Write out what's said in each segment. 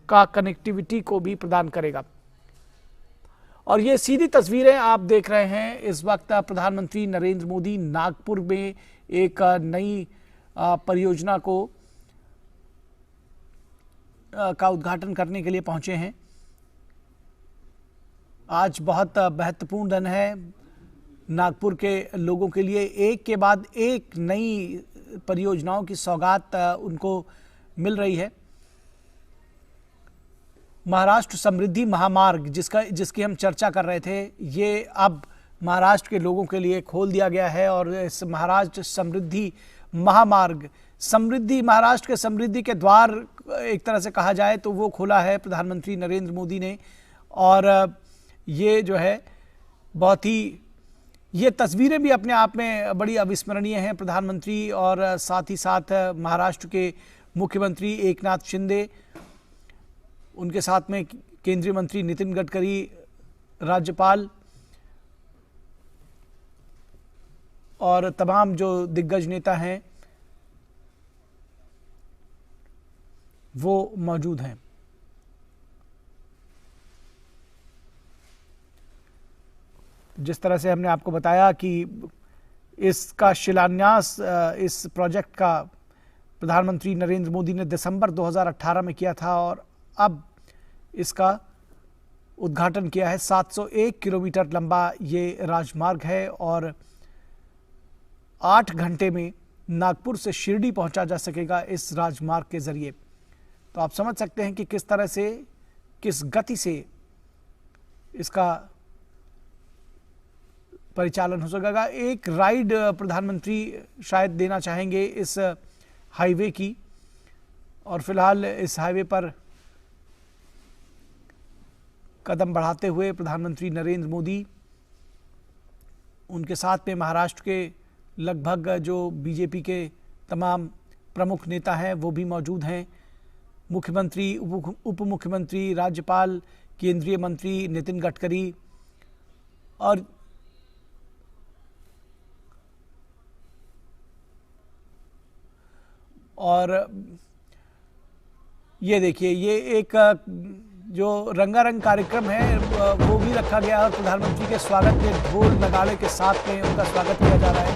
का कनेक्टिविटी को भी प्रदान करेगा। और ये सीधी तस्वीरें आप देख रहे हैं। इस वक्त प्रधानमंत्री नरेंद्र मोदी नागपुर में एक नई परियोजना का उद्घाटन करने के लिए पहुंचे हैं। आज बहुत महत्वपूर्ण दिन है नागपुर के लोगों के लिए। एक के बाद एक नई परियोजनाओं की सौगात उनको मिल रही है। महाराष्ट्र समृद्धि महामार्ग जिसकी हम चर्चा कर रहे थे, ये अब महाराष्ट्र के लोगों के लिए खोल दिया गया है। और इस महाराष्ट्र समृद्धि महामार्ग, महाराष्ट्र के समृद्धि के द्वार एक तरह से कहा जाए तो वो खोला है प्रधानमंत्री नरेंद्र मोदी ने। और ये जो है बहुत ही, ये तस्वीरें भी अपने आप में बड़ी अविस्मरणीय हैं। प्रधानमंत्री और साथ ही साथ महाराष्ट्र के मुख्यमंत्री एकनाथ शिंदे, उनके साथ में केंद्रीय मंत्री नितिन गडकरी, राज्यपाल और तमाम जो दिग्गज नेता हैं वो मौजूद हैं। जिस तरह से हमने आपको बताया कि इसका शिलान्यास, इस प्रोजेक्ट का प्रधानमंत्री नरेंद्र मोदी ने दिसंबर 2018 में किया था और अब इसका उद्घाटन किया है। 701 किलोमीटर लंबा ये राजमार्ग है और 8 घंटे में नागपुर से शिरडी पहुंचा जा सकेगा इस राजमार्ग के जरिए। तो आप समझ सकते हैं कि किस तरह से, किस गति से इसका परिचालन हो सकेगा। एक राइड प्रधानमंत्री शायद देना चाहेंगे इस हाईवे की। और फिलहाल इस हाईवे पर कदम बढ़ाते हुए प्रधानमंत्री नरेंद्र मोदी, उनके साथ में महाराष्ट्र के लगभग जो बीजेपी के तमाम प्रमुख नेता हैं वो भी मौजूद हैं। मुख्यमंत्री, उप मुख्यमंत्री, राज्यपाल, केंद्रीय मंत्री नितिन गडकरी और ये देखिए, ये एक जो रंगारंग कार्यक्रम है वो भी रखा गया है। प्रधानमंत्री के स्वागत में ढोल नगाड़े के साथ में उनका स्वागत किया जा रहा है।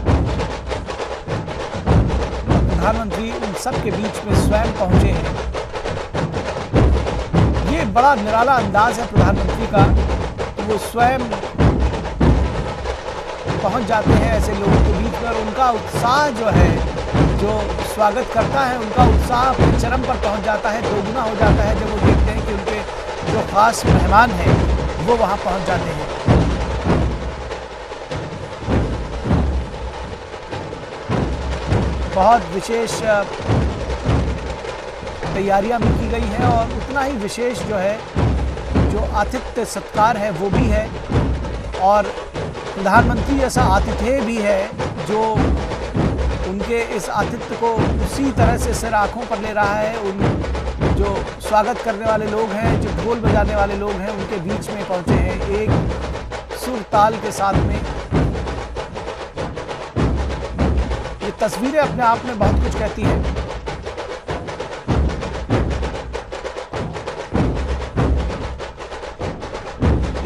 प्रधानमंत्री उन सब के बीच में स्वयं पहुंचे हैं। ये बड़ा निराला अंदाज है प्रधानमंत्री का, तो वो स्वयं पहुंच जाते हैं ऐसे लोगों के बीच में। और उनका उत्साह जो है, जो स्वागत करता है, उनका उत्साह अपने चरम पर पहुंच जाता है, दोगुना हो जाता है जब वो देखते हैं कि उनके जो खास मेहमान हैं वो वहां पहुंच जाते हैं। बहुत विशेष तैयारियां भी की गई हैं और उतना ही विशेष जो है, जो आतिथ्य सत्कार है वो भी है। और प्रधानमंत्री जैसा आतिथ्य भी है जो उनके इस आतिथ्य को उसी तरह से सिर आंखों पर ले रहा है। उन जो स्वागत करने वाले लोग हैं, जो ढोल बजाने वाले लोग हैं, उनके बीच में पहुंचे हैं एक सुर ताल के साथ में। ये तस्वीरें अपने आप में बहुत कुछ कहती हैं।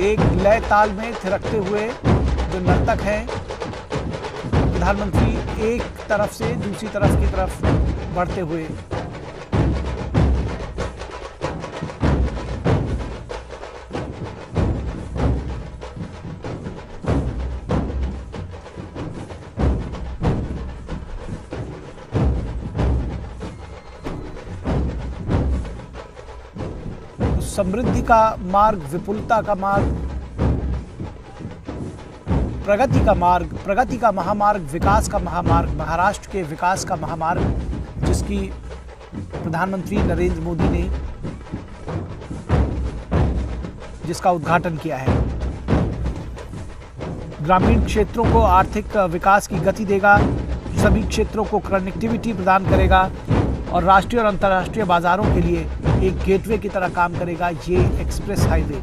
एक लय ताल में थिरकते हुए जो नर्तक हैं, प्रधानमंत्री एक तरफ से दूसरी तरफ की तरफ बढ़ते हुए। समृद्धि का मार्ग, विपुलता का मार्ग, प्रगति का मार्ग, प्रगति का महामार्ग, विकास का महामार्ग, महाराष्ट्र के विकास का महामार्ग, जिसकी प्रधानमंत्री नरेंद्र मोदी ने जिसका उद्घाटन किया है। ग्रामीण क्षेत्रों को आर्थिक विकास की गति देगा, सभी क्षेत्रों को कनेक्टिविटी प्रदान करेगा और राष्ट्रीय और अंतर्राष्ट्रीय बाजारों के लिए एक गेटवे की तरह काम करेगा ये एक्सप्रेस हाईवे।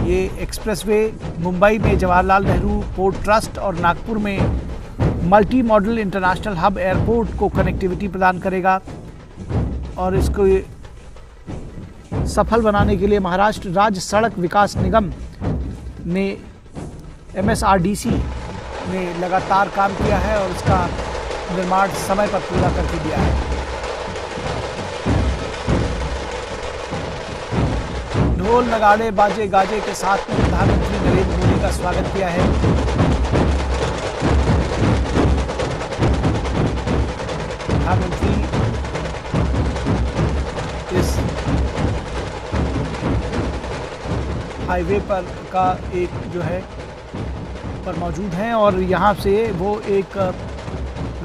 ये एक्सप्रेसवे मुंबई में जवाहरलाल नेहरू पोर्ट ट्रस्ट और नागपुर में multi modal international hub airport को कनेक्टिविटी प्रदान करेगा और इसको सफल बनाने के लिए महाराष्ट्र राज्य सड़क विकास निगम ने MSRDC ने लगातार काम किया है और इसका निर्माण समय पर पूरा करके दिया है। ढोल नगाड़े बाजे गाजे के साथ में प्रधानमंत्री नरेंद्र मोदी का स्वागत किया है। प्रधानमंत्री इस हाईवे पर का एक जो है पर मौजूद हैं और यहाँ से वो एक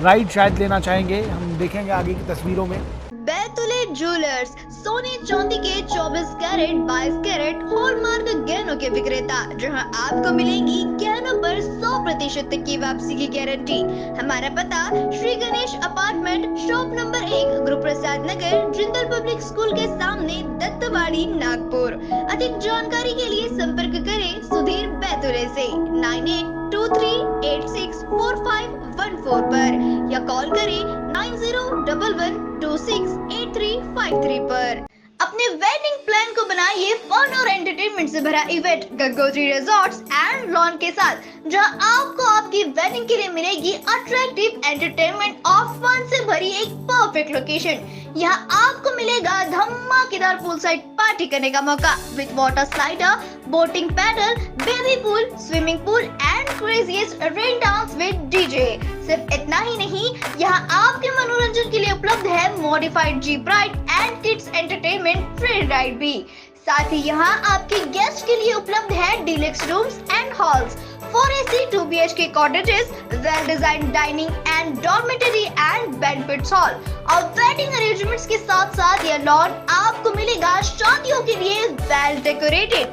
राइड शायद लेना चाहेंगे। हम देखेंगे आगे की तस्वीरों में। बैतुले ज्वेलर्स सोने चांदी के 24 कैरेट 22 कैरेट हॉलमार्क गहनों के विक्रेता, जहां आपको मिलेंगी गहनों पर 100% तक की वापसी की गारंटी। हमारा पता Shri Ganesh apartment, shop number 1, Guru Prasad नगर, जिंदल पब्लिक स्कूल के सामने, दत्तवाड़ी, नागपुर। अधिक जानकारी के लिए संपर्क करें सुधीर बैतुले से 9823864514 पर या कॉल करें 9011268353 पर। अपने वेडिंग प्लान को बनाइए फन और एंटरटेनमेंट से भरा event Gangotri resorts and lawn के साथ, जहां आपको आपकी वेडिंग के लिए मिलेगी अट्रैक्टिव एंटरटेनमेंट और फन से भरी एक परफेक्ट लोकेशन। यहाँ आपको मिलेगा धमाकेदार पूल साइड पार्टी करने का मौका with water slider, boating pedal, baby pool, swimming pool and craziest rain dance with DJ. सिर्फ इतना ही नहीं, यहाँ आपके मनोरंजन के लिए उपलब्ध है modified jeep ride and kids entertainment free ride भी। साथ ही यहाँ आपके गेस्ट के लिए उपलब्ध है deluxe rooms and halls, 4AC 2BHK cottages, well designed dining and dormitory and banquet hall और वेडिंग अरेंजमेंट्स के साथ साथ यह लॉन आपको मिलेगा शादियों के लिए वेल डेकोरेटेड।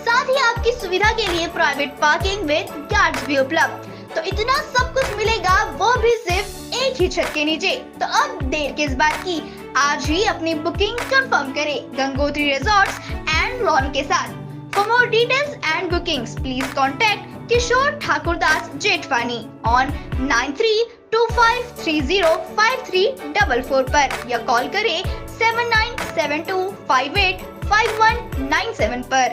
साथ ही आपकी सुविधा के लिए प्राइवेट पार्किंग विद गार्ड्स भी उपलब्ध। तो इतना सब कुछ मिलेगा, वो भी सिर्फ एक ही छत के नीचे। तो अब देर किस बात की, आज ही अपनी बुकिंग कंफर्म करें गंगोत्री रिजॉर्ट्स एंड लॉन के साथ। For more details and bookings, please contact Kishore Thakurdas Jetwani on 9325305344 पर या कॉल करें 7972585197 पर।